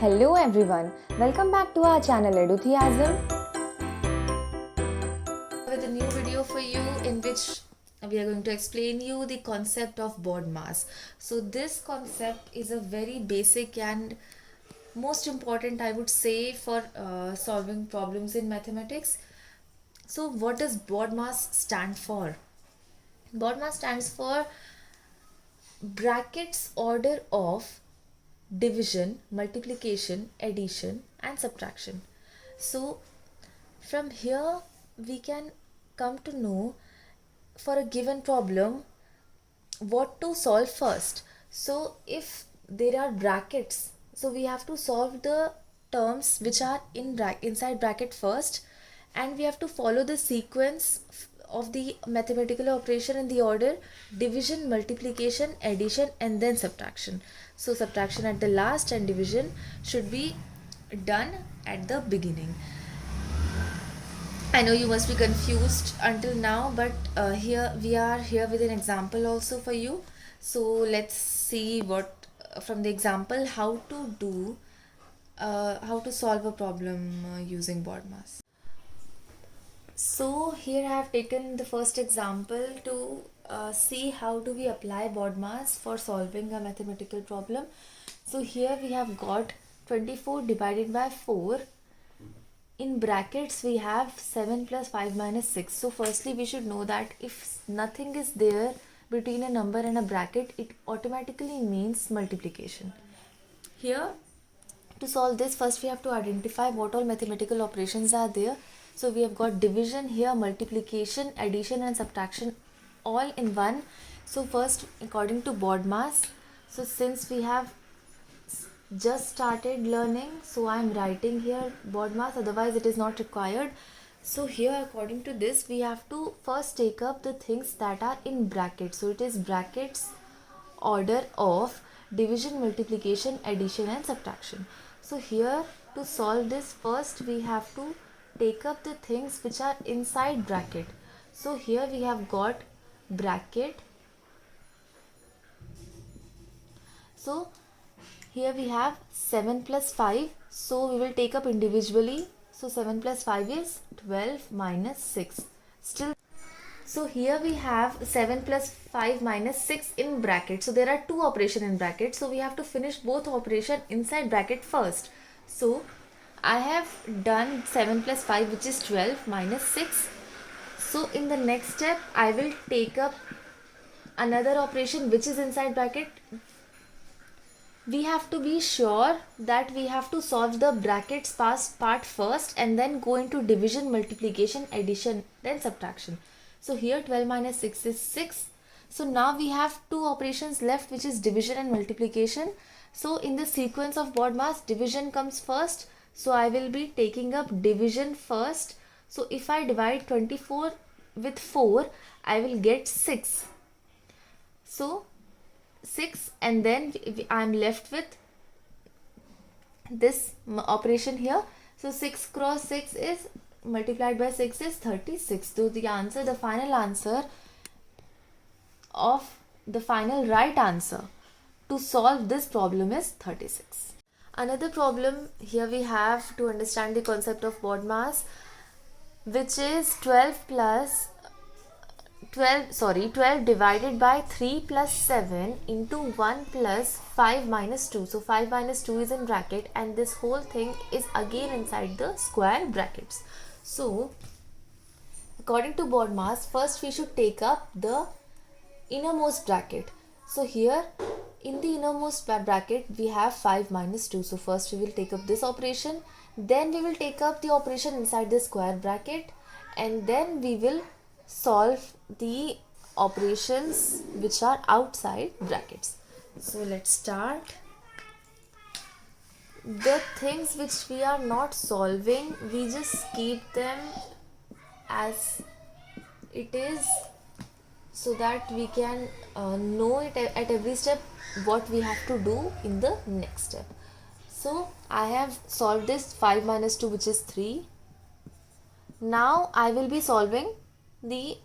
Hello everyone, welcome back to our channel Eduthiasm. With a new video for you in which we are going to explain you the concept of BODMAS. So this concept is a very basic and most important, I would say, for solving problems in mathematics. So what does BODMAS stand for? BODMAS stands for brackets order of division, multiplication, addition and subtraction. So from here we can come to know for a given problem what to solve first. So if there are brackets, so we have to solve the terms which are inside bracket first, and we have to follow the sequence of the mathematical operation in the order division, multiplication, addition and then subtraction. So subtraction at the last and division should be done at the beginning. I know you must be confused until now, but here we are here with an example also for you. So let's see what from the example how to solve a problem using BODMAS. So here I have taken the first example to see how do we apply BODMAS for solving a mathematical problem. So here we have got 24 divided by 4. In brackets we have 7 plus 5 minus 6. So firstly we should know that if nothing is there between a number and a bracket, it automatically means multiplication. Here to solve this, first we have to identify what all mathematical operations are there. So we have got division here, multiplication, addition and subtraction all in one. So first, according to BODMAS, so since we have just started learning, so I am writing here BODMAS, otherwise it is not required. So here according to this we have to first take up the things that are in brackets. So it is brackets order of division, multiplication, addition and subtraction. So here to solve this, first we have to take up the things which are inside bracket. So here we have got bracket. So here we have 7 plus 5. So we will take up individually. So 7 plus 5 is 12 minus 6. Still, so here we have 7 plus 5 minus 6 in bracket. So there are two operations in bracket. So we have to finish both operation inside bracket first. So I have done 7 plus 5, which is 12 minus 6. So in the next step I will take up another operation which is inside bracket. We have to be sure that we have to solve the brackets part first and then go into division, multiplication, addition, then subtraction. So here 12 minus 6 is 6. So now we have two operations left, which is division and multiplication. So in the sequence of BODMAS, division comes first. So I will be taking up division first. So if I divide 24 with 4, I will get 6. So 6, and then I am left with this operation here. So 6 cross 6 is multiplied by 6 is 36. So the answer, the final answer of the final right answer to solve this problem is 36. Another problem here we have to understand the concept of BODMAS, which is 12 divided by 3 plus 7 into 1 plus 5 minus 2. So 5 minus 2 is in bracket and this whole thing is again inside the square brackets. So according to BODMAS, first we should take up the innermost bracket. So here in the innermost bracket we have 5 minus 2. So first we will take up this operation, then we will take up the operation inside the square bracket, and then we will solve the operations which are outside brackets. So let's start. The things which we are not solving, we just keep them as it is, so that we can know it at every step what we have to do in the next step. So I have solved this 5 minus 2, which is 3. Now I will be solving the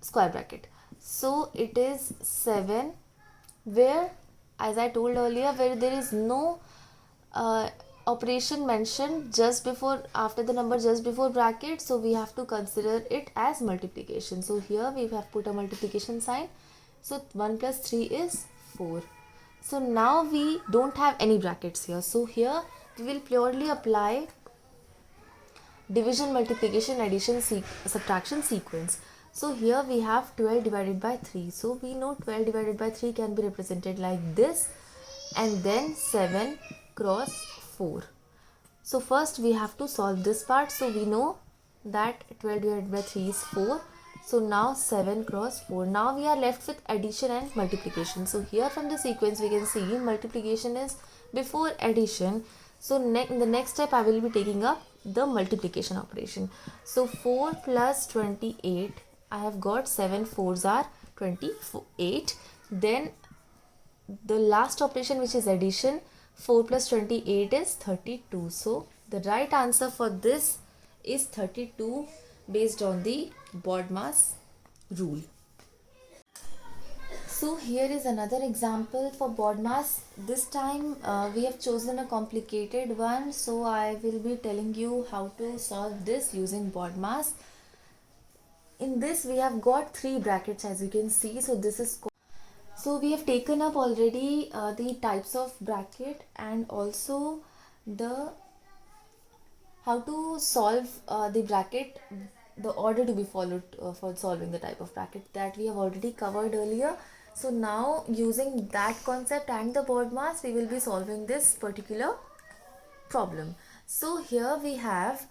square bracket. So it is 7, where, as I told earlier, where there is no operation mentioned just before, after the number just before bracket, so we have to consider it as multiplication. So here we have put a multiplication sign. So 1 plus 3 is 4. So now we don't have any brackets here. So here we will purely apply division, multiplication, addition, subtraction sequence. So here we have 12 divided by 3. So we know 12 divided by 3 can be represented like this, and then 7 cross 4. So first we have to solve this part. So we know that 12 divided by 3 is 4. So now 7 cross 4. Now we are left with addition and multiplication. So here from the sequence we can see multiplication is before addition. So in the next step I will be taking up the multiplication operation. So 4 plus 28, I have got 7 4s are 28. Then the last operation, which is addition, 4 plus 28 is 32. So the right answer for this is 32 based on the BODMAS rule. So here is another example for BODMAS. This time we have chosen a complicated one. So I will be telling you how to solve this using BODMAS. In this we have got 3 brackets, as you can see. So this is, so we have taken up already the types of bracket and also the how to solve the bracket, the order to be followed for solving the type of bracket, that we have already covered earlier. So now using that concept and the BODMAS, we will be solving this particular problem. So here we have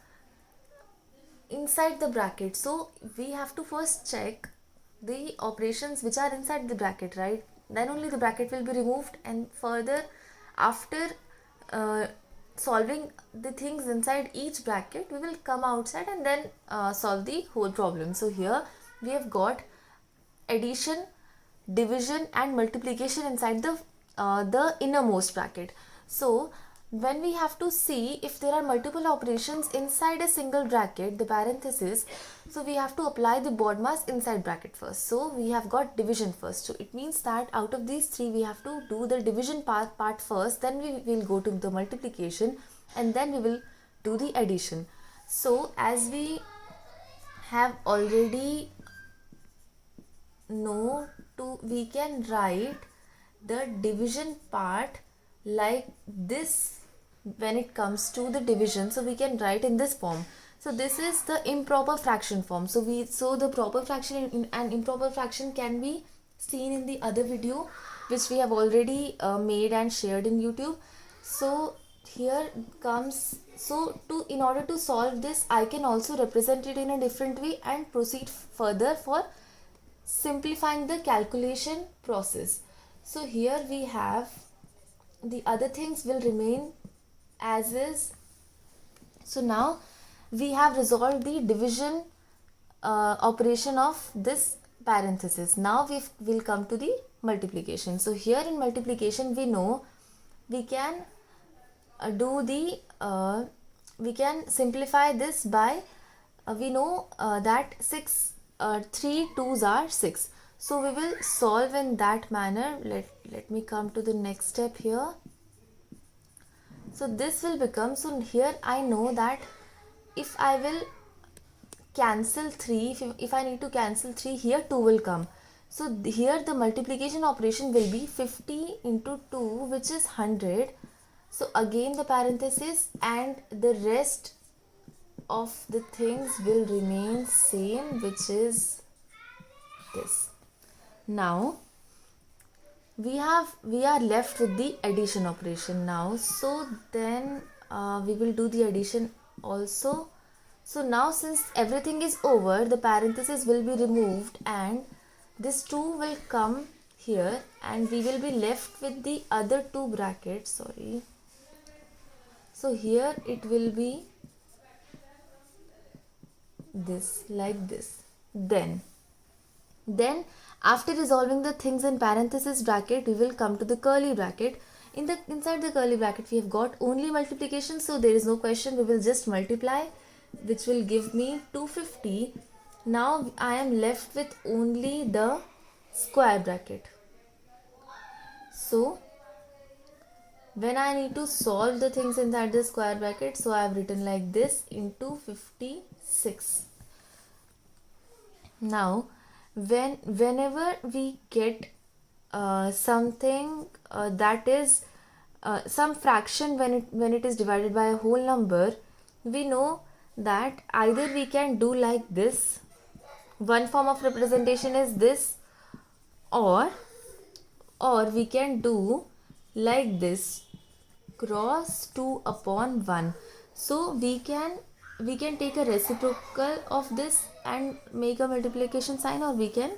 inside the bracket. So we have to first check the operations which are inside the bracket, right? Then only the bracket will be removed, and further after solving the things inside each bracket, we will come outside and then solve the whole problem. So here we have got addition, division and multiplication inside the innermost bracket. So when we have to see if there are multiple operations inside a single bracket, the parenthesis, so we have to apply the BODMAS inside bracket first. So we have got division first. So it means that out of these 3 we have to do the division part first, then we will go to the multiplication, and then we will do the addition. So as we have already know, we can write the division part like this. When it comes to the division, so we can write in this form. So this is the improper fraction form. So the proper fraction and improper fraction can be seen in the other video which we have already made and shared in YouTube. So here comes, so in order to solve this, I can also represent it in a different way and proceed further for simplifying the calculation process. So here we have the other things will remain as is. So now we have resolved the division operation of this parenthesis. Now we will come to the multiplication. So here in multiplication we know we can we can simplify this by we know that 3 2s are 6. So we will solve in that manner. Let me come to the next step here. So this will become, so here I know that if I will cancel 3, if I need to cancel 3, here 2 will come. So here the multiplication operation will be 50 into 2, which is 100. So again the parenthesis, and the rest of the things will remain same, which is this. Now we are left with the addition operation now. So then we will do the addition also. So now since everything is over, the parenthesis will be removed and this 2 will come here, and we will be left with the other 2 brackets. Sorry. So here it will be this, like this. Then after resolving the things in parenthesis bracket, we will come to the curly bracket. Inside the curly bracket we have got only multiplication, so there is no question, we will just multiply, which will give me 250. Now I am left with only the square bracket. So when I need to solve the things inside the square bracket, so I have written like this into 56. Now, whenever we get something that is some fraction when it is divided by a whole number, we know that either we can do like this, one form of representation is this, or we can do like this, cross 2 upon 1. So we can take a reciprocal of this and make a multiplication sign, or we can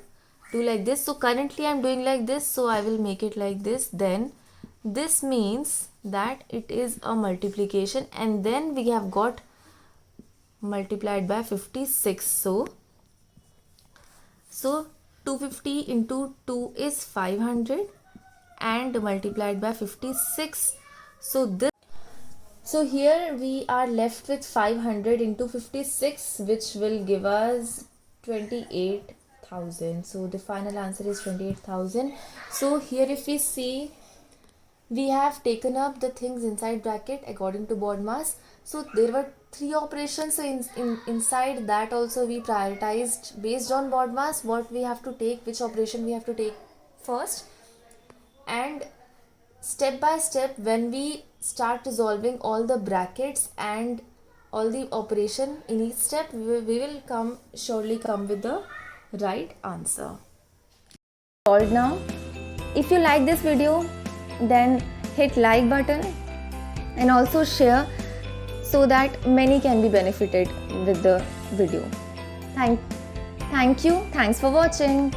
do like this. So currently I am doing like this, so I will make it like this. Then this means that it is a multiplication, and then we have got multiplied by 56. So 250 into 2 is 500 and multiplied by 56. So here we are left with 500 into 56, which will give us 28,000. So the final answer is 28,000. So here if we see, we have taken up the things inside bracket according to BODMAS. So there were 3 operations. So inside that also we prioritized based on BODMAS what we have to take, which operation we have to take first. And step by step, when we start resolving all the brackets and all the operation in each step, we will surely come with the right answer. Solved now. If you like this video, then hit like button and also share so that many can be benefited with the video. Thank you. Thanks for watching.